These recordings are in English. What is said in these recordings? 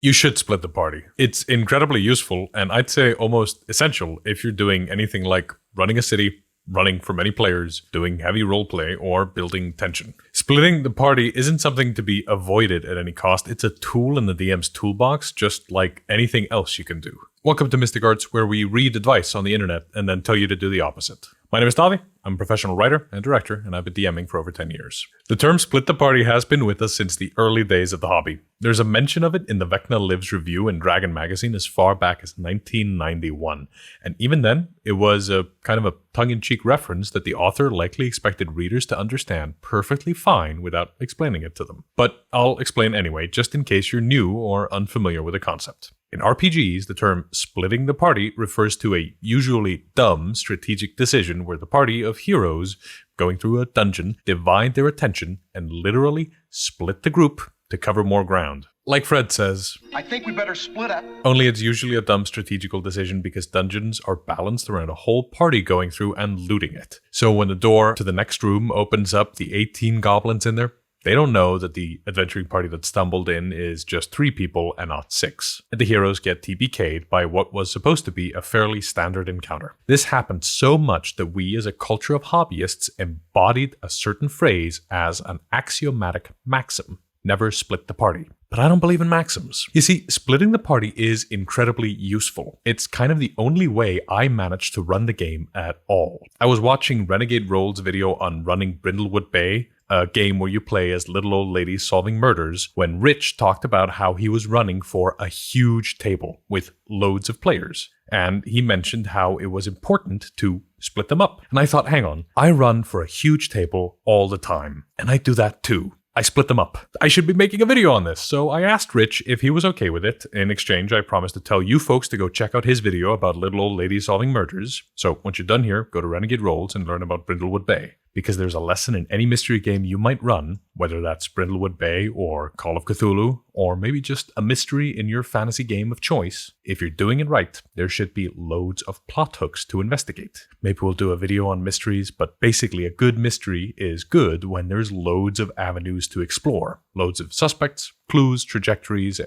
You should split the party. It's incredibly useful, and I'd say almost essential if you're doing anything like running a city, running for many players, doing heavy roleplay, or building tension. Splitting the party isn't something to be avoided at any cost. It's a tool in the DM's toolbox, just like anything else you can do. Welcome to Mystic Arts, where we read advice on the internet and then tell you to do the opposite. My name is Daði. I'm a professional writer and director, and I've been DMing for over 10 years. The term split the party has been with us since the early days of the hobby. There's a mention of it in the Vecna Lives review in Dragon magazine as far back as 1991. And even then, it was a kind of a tongue-in-cheek reference that the author likely expected readers to understand perfectly fine without explaining it to them. But I'll explain anyway, just in case you're new or unfamiliar with the concept. In RPGs, the term splitting the party refers to a usually dumb strategic decision where the party of heroes going through a dungeon divide their attention and literally split the group to cover more ground. Like Fred says, I think we better split up. Only it's usually a dumb strategical decision because dungeons are balanced around a whole party going through and looting it. So when the door to the next room opens up, the 18 goblins in there, they don't know that the adventuring party that stumbled in is just 3 people and not 6. And the heroes get TBK'd by what was supposed to be a fairly standard encounter. This happened so much that we as a culture of hobbyists embodied a certain phrase as an axiomatic maxim. Never split the party. But I don't believe in maxims. You see, splitting the party is incredibly useful. It's kind of the only way I managed to run the game at all. I was watching Renegade Roll's video on running Brindlewood Bay, a game where you play as little old ladies solving murders, when Rich talked about how he was running for a huge table with loads of players. And he mentioned how it was important to split them up. And I thought, hang on, I run for a huge table all the time, and I do that too. I split them up. I should be making a video on this, so I asked Rich if he was okay with it. In exchange, I promised to tell you folks to go check out his video about little old ladies solving murders. So once you're done here, go to Renegade Rolls and learn about Brindlewood Bay. Because there's a lesson in any mystery game you might run, whether that's Brindlewood Bay or Call of Cthulhu, or maybe just a mystery in your fantasy game of choice. If you're doing it right, there should be loads of plot hooks to investigate. Maybe we'll do a video on mysteries, but basically a good mystery is good when there's loads of avenues to explore. Loads of suspects, clues, trajectories,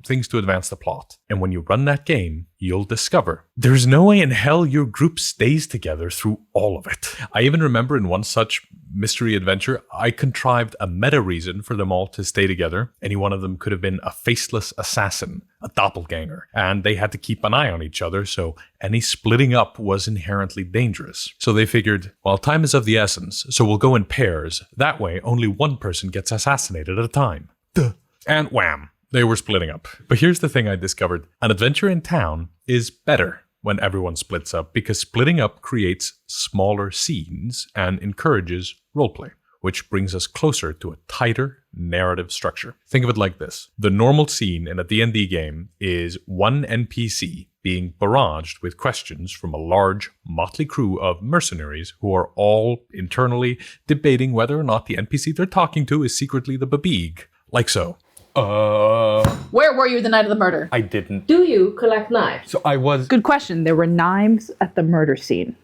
things to advance the plot. And when you run that game, you'll discover there's no way in hell your group stays together through all of it. I even remember in one such mystery adventure, I contrived a meta reason for them all to stay together. Any one of them could have been a faceless assassin, a doppelganger, and they had to keep an eye on each other, so any splitting up was inherently dangerous. So they figured, well, time is of the essence, so we'll go in pairs. That way, only one person gets assassinated at a time. Duh. And wham, they were splitting up. But here's the thing I discovered. An adventure in town is better when everyone splits up because splitting up creates smaller scenes and encourages roleplay, which brings us closer to a tighter narrative structure. Think of it like this. The normal scene in a D&D game is one NPC being barraged with questions from a large, motley crew of mercenaries who are all internally debating whether or not the NPC they're talking to is secretly the Babeeg. Like so. Where were you the night of the murder? I didn't. Do you collect knives? So I was... Good question. There were knives at the murder scene.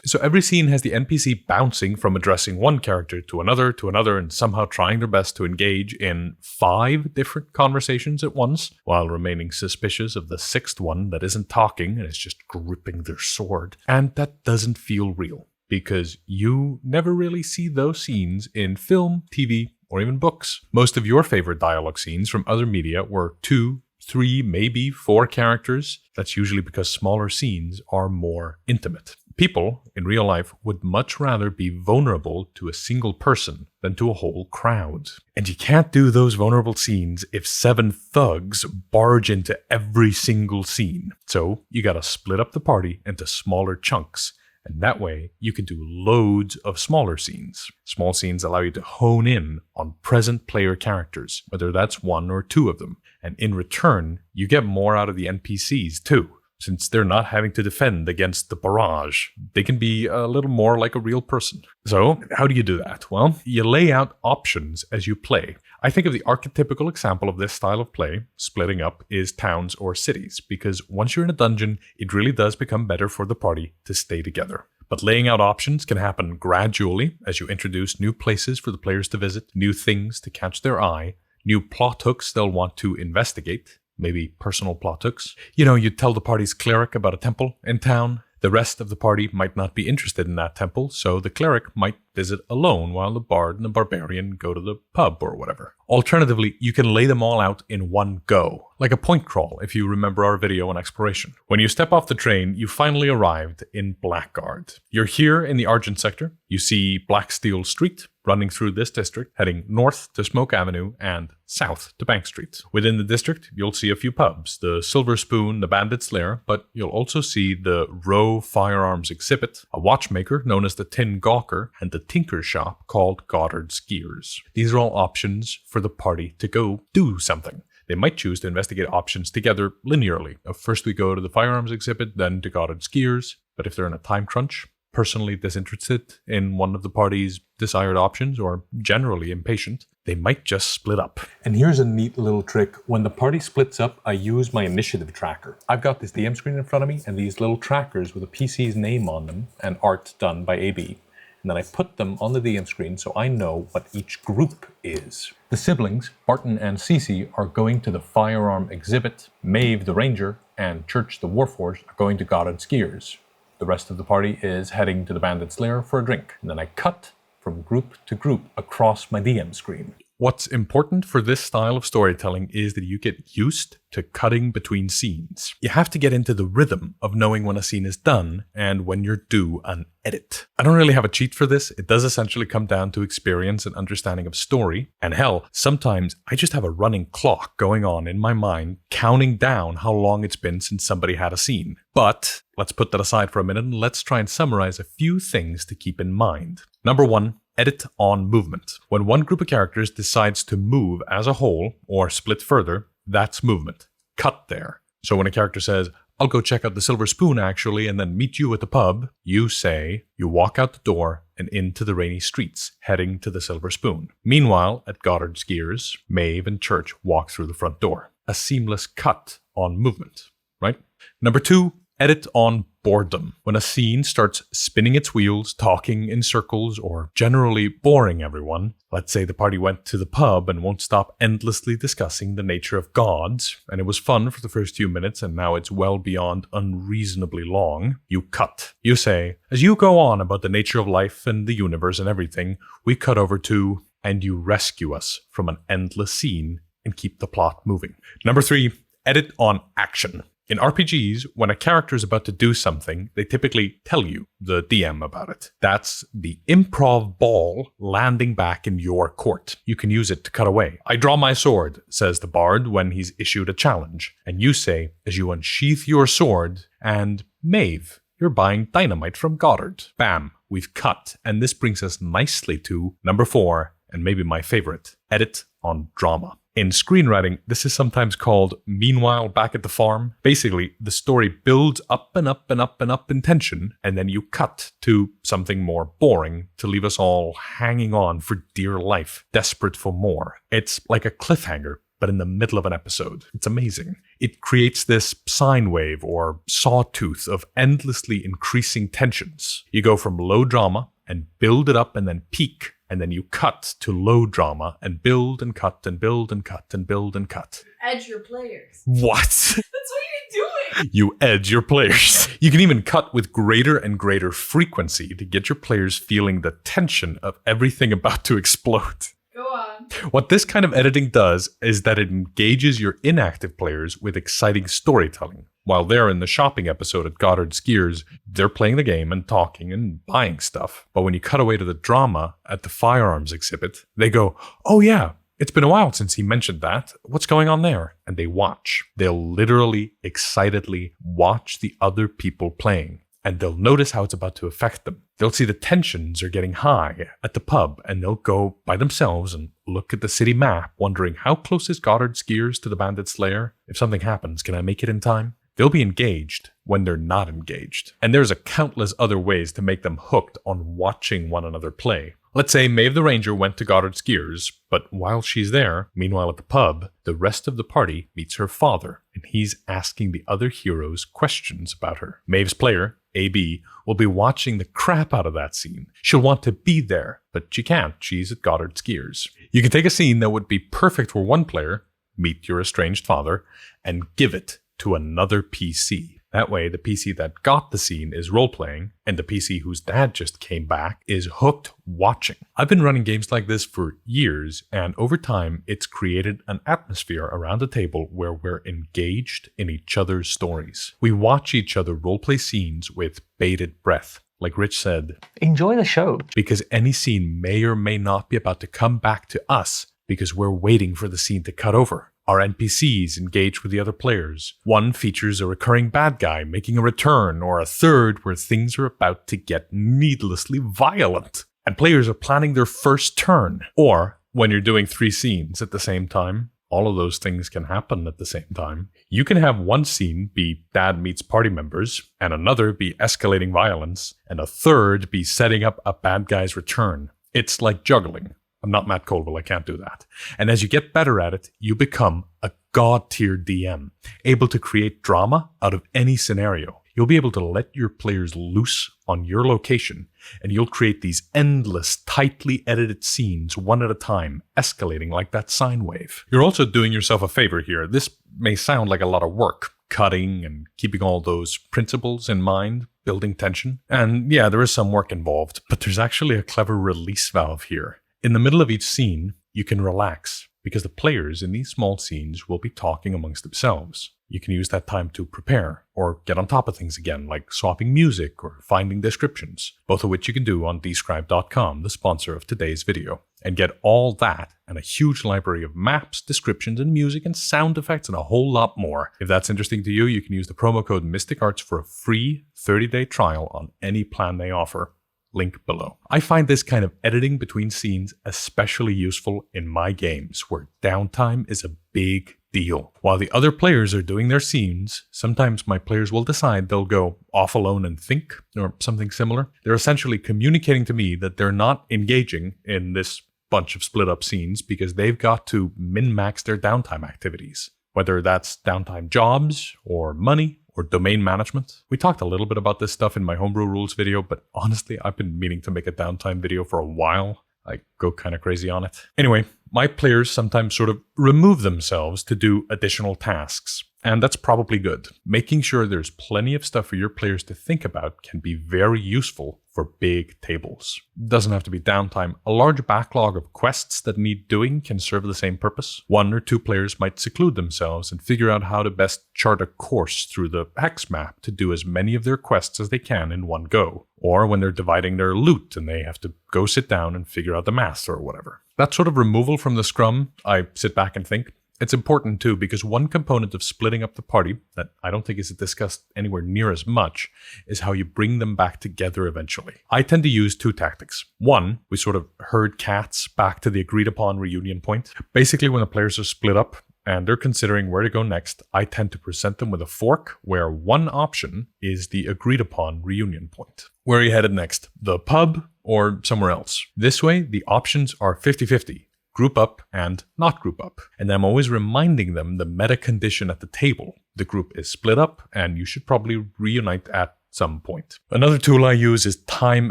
So every scene has the NPC bouncing from addressing one character to another, and somehow trying their best to engage in 5 different conversations at once, while remaining suspicious of the 6th one that isn't talking and is just gripping their sword. And that doesn't feel real, because you never really see those scenes in film, TV, or even books. Most of your favorite dialogue scenes from other media were 2, 3, maybe 4 characters. That's usually because smaller scenes are more intimate. People in real life would much rather be vulnerable to a single person than to a whole crowd. And you can't do those vulnerable scenes if 7 thugs barge into every single scene. So you gotta split up the party into smaller chunks. And that way, you can do loads of smaller scenes. Small scenes allow you to hone in on present player characters, whether that's 1 or 2 of them. And in return, you get more out of the NPCs too. Since they're not having to defend against the barrage, they can be a little more like a real person. So, how do you do that? Well, you lay out options as you play. I think of the archetypical example of this style of play, splitting up, is towns or cities, because once you're in a dungeon, it really does become better for the party to stay together. But laying out options can happen gradually as you introduce new places for the players to visit, new things to catch their eye, new plot hooks they'll want to investigate. maybe personal plot hooks. You'd tell the party's cleric about a temple in town. The rest of the party might not be interested in that temple, so the cleric might visit alone while the bard and the barbarian go to the pub or whatever. Alternatively, you can lay them all out in one go, like a point crawl if you remember our video on exploration. When you step off the train, you finally arrived in Blackguard. You're here in the Argent sector. You see Blacksteel Street running through this district, heading north to Smoke Avenue and south to Bank Street. Within the district, you'll see a few pubs, the Silver Spoon, the Bandit's Lair, but you'll also see the Row Firearms Exhibit, a watchmaker known as the Tin Gawker, and the tinker shop called Goddard's Gears. These are all options for the party to go do something. They might choose to investigate options together linearly. First we go to the firearms exhibit, then to Goddard's Gears, but if they're in a time crunch, personally disinterested in one of the party's desired options, or generally impatient, they might just split up. And here's a neat little trick. When the party splits up, I use my initiative tracker. I've got this DM screen in front of me and these little trackers with a PC's name on them and art done by AB. And then I put them on the DM screen so I know what each group is. The siblings, Barton and Cece, are going to the firearm exhibit. Maeve, the ranger, and Church, the warforged, are going to Goddard's Gears. The rest of the party is heading to the Bandit's Lair for a drink. And then I cut from group to group across my DM screen. What's important for this style of storytelling is that you get used to cutting between scenes. You have to get into the rhythm of knowing when a scene is done and when you're due an edit. I don't really have a cheat for this. It does essentially come down to experience and understanding of story. And hell, sometimes I just have a running clock going on in my mind, counting down how long it's been since somebody had a scene. But let's put that aside for a minute and let's try and summarize a few things to keep in mind. Number 1, edit on movement. When one group of characters decides to move as a whole or split further, that's movement. Cut there. So when a character says, I'll go check out the Silver Spoon actually and then meet you at the pub, you say, you walk out the door and into the rainy streets, heading to the Silver Spoon. Meanwhile, at Goddard's Gears, Maeve and Church walk through the front door. A seamless cut on movement, right? Number 2, edit on boredom. When a scene starts spinning its wheels, talking in circles, or generally boring everyone, let's say the party went to the pub and won't stop endlessly discussing the nature of gods, and it was fun for the first few minutes and now it's well beyond unreasonably long, you cut. You say, as you go on about the nature of life and the universe and everything, we cut over to, and you rescue us from an endless scene and keep the plot moving. Number 3, edit on action. In RPGs, when a character is about to do something, they typically tell you, the DM, about it. That's the improv ball landing back in your court. You can use it to cut away. I draw my sword, says the bard when he's issued a challenge. And you say, as you unsheath your sword, and Maeve, you're buying dynamite from Goddard. Bam, we've cut. And this brings us nicely to number 4, and maybe my favorite, edit on drama. In screenwriting, this is sometimes called meanwhile back at the farm. Basically, the story builds up and up and up and up in tension, and then you cut to something more boring to leave us all hanging on for dear life, desperate for more. It's like a cliffhanger, but in the middle of an episode. It's amazing. It creates this sine wave or sawtooth of endlessly increasing tensions. You go from low drama and build it up and then peak, and then you cut to low drama and build and cut and build and cut and build and cut. Edge your players. What? That's what you're doing. You edge your players. You can even cut with greater and greater frequency to get your players feeling the tension of everything about to explode. Go on. What this kind of editing does is that it engages your inactive players with exciting storytelling. While they're in the shopping episode at Goddard's Gears, they're playing the game and talking and buying stuff. But when you cut away to the drama at the firearms exhibit, they go, oh yeah, it's been a while since he mentioned that. What's going on there? And they watch. They'll literally, excitedly watch the other people playing. And they'll notice how it's about to affect them. They'll see the tensions are getting high at the pub, and they'll go by themselves and look at the city map, wondering how close is Goddard's Gears to the Bandit's Lair? If something happens, can I make it in time? They'll be engaged when they're not engaged. And there's a countless other ways to make them hooked on watching one another play. Let's say Maeve the Ranger went to Goddard's Gears, but while she's there, meanwhile at the pub, the rest of the party meets her father, and he's asking the other heroes questions about her. Maeve's player, AB, will be watching the crap out of that scene. She'll want to be there, but she can't. She's at Goddard's Gears. You can take a scene that would be perfect for one player, meet your estranged father, and give it to another PC. That way, the PC that got the scene is role-playing, and the PC whose dad just came back is hooked watching. I've been running games like this for years, and over time, it's created an atmosphere around the table where we're engaged in each other's stories. We watch each other role-play scenes with bated breath. Like Rich said, enjoy the show. Because any scene may or may not be about to come back to us because we're waiting for the scene to cut over. Our NPCs engage with the other players. One features a recurring bad guy making a return, or a third where things are about to get needlessly violent. And players are planning their first turn. Or, when you're doing 3 scenes at the same time, all of those things can happen at the same time. You can have one scene be dad meets party members, and another be escalating violence, and a third be setting up a bad guy's return. It's like juggling. I'm not Matt Colville, I can't do that. And as you get better at it, you become a god-tier DM, able to create drama out of any scenario. You'll be able to let your players loose on your location, and you'll create these endless, tightly edited scenes one at a time, escalating like that sine wave. You're also doing yourself a favor here. This may sound like a lot of work, cutting and keeping all those principles in mind, building tension. And yeah, there is some work involved, but there's actually a clever release valve here. In the middle of each scene, you can relax, because the players in these small scenes will be talking amongst themselves. You can use that time to prepare, or get on top of things again, like swapping music or finding descriptions, both of which you can do on DSCRYB.com, the sponsor of today's video, and get all that and a huge library of maps, descriptions, and music, and sound effects, and a whole lot more. If that's interesting to you, you can use the promo code MysticArts for a free 30-day trial on any plan they offer. Link below. I find this kind of editing between scenes especially useful in my games, where downtime is a big deal. While the other players are doing their scenes, sometimes my players will decide they'll go off alone and think, or something similar. They're essentially communicating to me that they're not engaging in this bunch of split up scenes because they've got to min-max their downtime activities, whether that's downtime jobs or money or domain management. We talked a little bit about this stuff in my homebrew rules video, but honestly, I've been meaning to make a downtime video for a while. I go kind of crazy on it. Anyway, my players sometimes sort of remove themselves to do additional tasks, and that's probably good. Making sure there's plenty of stuff for your players to think about can be very useful for big tables. Doesn't have to be downtime. A large backlog of quests that need doing can serve the same purpose. 1 or 2 players might seclude themselves and figure out how to best chart a course through the hex map to do as many of their quests as they can in one go. Or when they're dividing their loot and they have to go sit down and figure out the math or whatever. That sort of removal from the scrum, I sit back and think, it's important too, because one component of splitting up the party that I don't think is discussed anywhere near as much is how you bring them back together eventually. I tend to use 2 tactics. 1, we sort of herd cats back to the agreed upon reunion point. Basically, when the players are split up and they're considering where to go next, I tend to present them with a fork where one option is the agreed upon reunion point. Where are you headed next? The pub or somewhere else? This way, the options are 50-50. Group up and not group up. And I'm always reminding them the meta condition at the table. The group is split up and you should probably reunite at some point. Another tool I use is time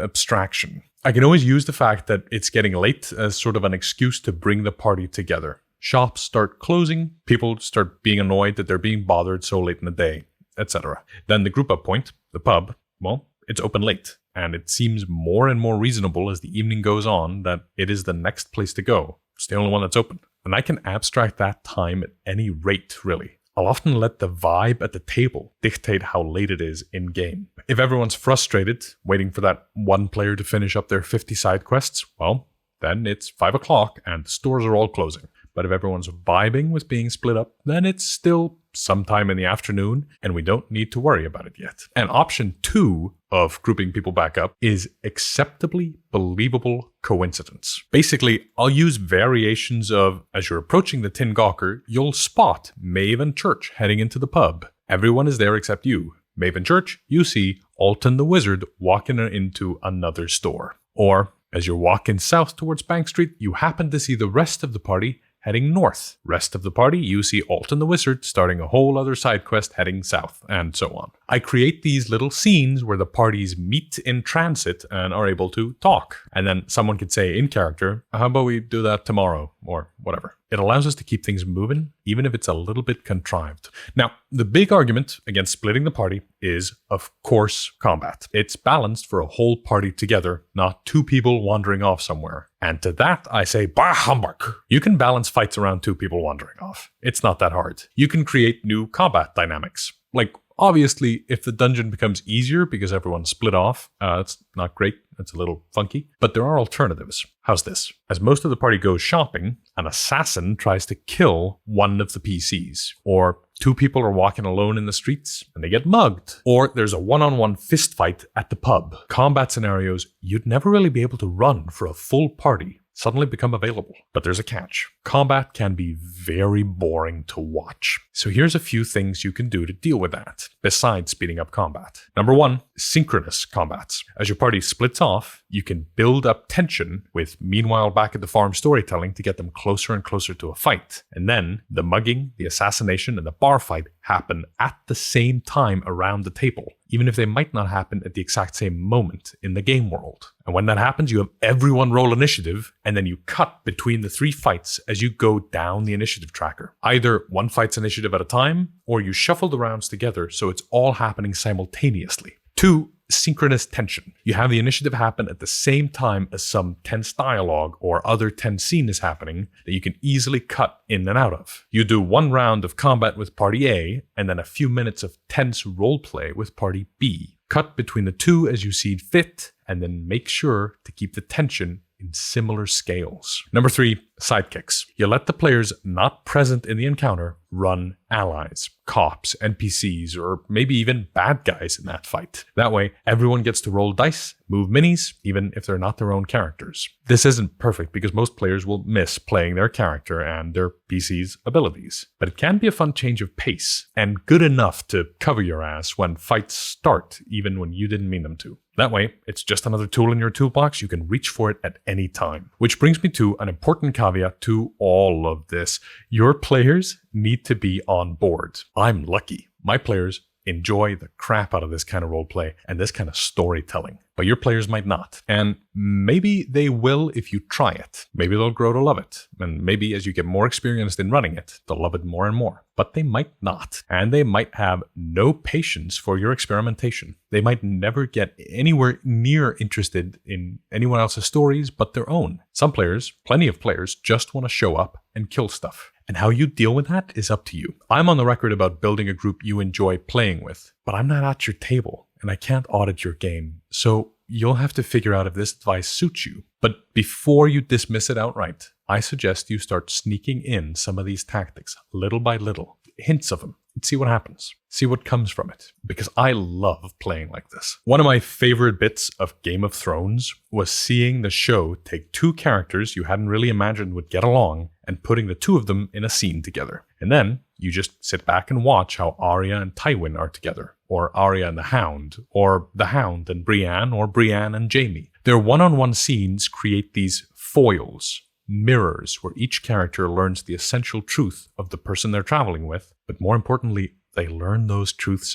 abstraction. I can always use the fact that it's getting late as sort of an excuse to bring the party together. Shops start closing, people start being annoyed that they're being bothered so late in the day, etc. Then the group up point, the pub, well, it's open late. And it seems more and more reasonable as the evening goes on that it is the next place to go. It's the only one that's open. And I can abstract that time at any rate, really. I'll often let the vibe at the table dictate how late it is in-game. If everyone's frustrated, waiting for that one player to finish up their 50 side quests, well, then it's 5 o'clock and the stores are all closing. But if everyone's vibing with being split up, then it's still sometime in the afternoon and we don't need to worry about it yet. And option 2 of grouping people back up is acceptably believable coincidence. Basically, I'll use variations of, as you're approaching the Tin Gawker, you'll spot Maeve and Church heading into the pub. Everyone is there except you. Maeve and Church, you see Alton the Wizard walking into another store. Or, as you're walking south towards Bank Street, you happen to see the rest of the party heading north. Rest of the party, you see Alton the Wizard starting a whole other side quest heading south, and so on. I create these little scenes where the parties meet in transit and are able to talk. And then someone could say in character, how about we do that tomorrow, or whatever. It allows us to keep things moving, even if it's a little bit contrived. Now, the big argument against splitting the party is, of course, combat. It's balanced for a whole party together, not two people wandering off somewhere. And to that, I say, bah humbug! You can balance fights around two people wandering off. It's not that hard. You can create new combat dynamics. Like, obviously, if the dungeon becomes easier because everyone's split off, it's not great. It's a little funky. But there are alternatives. How's this? As most of the party goes shopping, an assassin tries to kill one of the PCs. Or two people are walking alone in the streets and they get mugged. Or there's a one-on-one fist fight at the pub. Combat scenarios you'd never really be able to run for a full party suddenly become available. But there's a catch. Combat can be very boring to watch. So here's a few things you can do to deal with that, besides speeding up combat. Number one, synchronous combats. As your party splits off, you can build up tension with meanwhile back at the farm storytelling to get them closer and closer to a fight. And then the mugging, the assassination, and the bar fight happen at the same time around the table, even if they might not happen at the exact same moment in the game world. And when that happens, you have everyone roll initiative, and then you cut between the three fights as you go down the initiative tracker. Either one fight's initiative at a time, or you shuffle the rounds together so it's all happening simultaneously. 2. Synchronous tension. You have the initiative happen at the same time as some tense dialogue or other tense scene is happening that you can easily cut in and out of. You do one round of combat with party A, and then a few minutes of tense roleplay with party B. Cut between the two as you see fit, and then make sure to keep the tension in similar scales. Number 3, sidekicks. You let the players not present in the encounter run allies, cops, NPCs, or maybe even bad guys in that fight. That way, everyone gets to roll dice, move minis, even if they're not their own characters. This isn't perfect because most players will miss playing their character and their PC's abilities. But it can be a fun change of pace, and good enough to cover your ass when fights start, even when you didn't mean them to. That way, it's just another tool in your toolbox. You can reach for it at any time. Which brings me to an important caveat to all of this. Your players need to be on board. I'm lucky. My players enjoy the crap out of this kind of roleplay and this kind of storytelling. But your players might not. And maybe they will if you try it. Maybe they'll grow to love it. And maybe as you get more experienced in running it, they'll love it more and more. But they might not. And they might have no patience for your experimentation. They might never get anywhere near interested in anyone else's stories but their own. Some players, plenty of players, just want to show up and kill stuff. And how you deal with that is up to you. I'm on the record about building a group you enjoy playing with, but I'm not at your table and I can't audit your game. So you'll have to figure out if this advice suits you. But before you dismiss it outright, I suggest you start sneaking in some of these tactics little by little, hints of them, and see what happens. See what comes from it. Because I love playing like this. One of my favorite bits of Game of Thrones was seeing the show take two characters you hadn't really imagined would get along and putting the two of them in a scene together. And then you just sit back and watch how Arya and Tywin are together, or Arya and the Hound, or the Hound and Brienne, or Brienne and Jaime. Their one-on-one scenes create these foils, mirrors, where each character learns the essential truth of the person they're traveling with, but more importantly, they learn those truths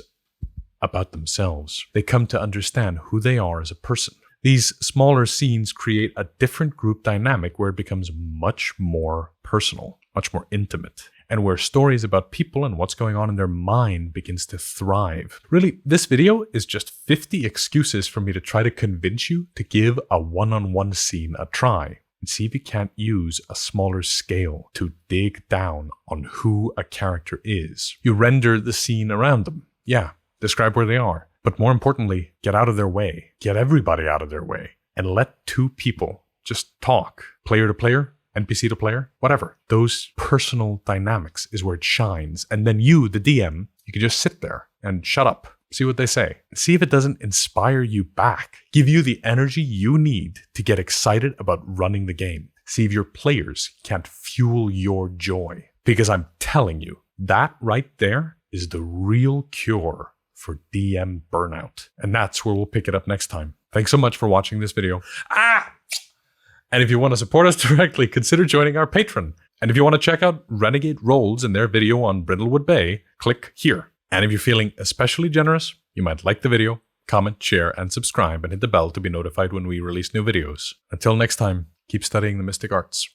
about themselves. They come to understand who they are as a person. These smaller scenes create a different group dynamic where it becomes much more personal, much more intimate, and where stories about people and what's going on in their mind begins to thrive. Really, this video is just 50 excuses for me to try to convince you to give a one-on-one scene a try and see if you can't use a smaller scale to dig down on who a character is. You render the scene around them. Yeah, describe where they are. But more importantly, get out of their way. Get everybody out of their way. And let two people just talk. Player to player, NPC to player, whatever. Those personal dynamics is where it shines. And then you, the DM, you can just sit there and shut up. See what they say. See if it doesn't inspire you back. Give you the energy you need to get excited about running the game. See if your players can't fuel your joy. Because I'm telling you, that right there is the real cure for DM burnout. And that's where we'll pick it up next time. Thanks so much for watching this video. And if you want to support us directly, consider joining our Patreon. And if you want to check out Renegade Rolls and their video on Brindlewood Bay, click here. And if you're feeling especially generous, you might like the video, comment, share, and subscribe, and hit the bell to be notified when we release new videos. Until next time, keep studying the mystic arts.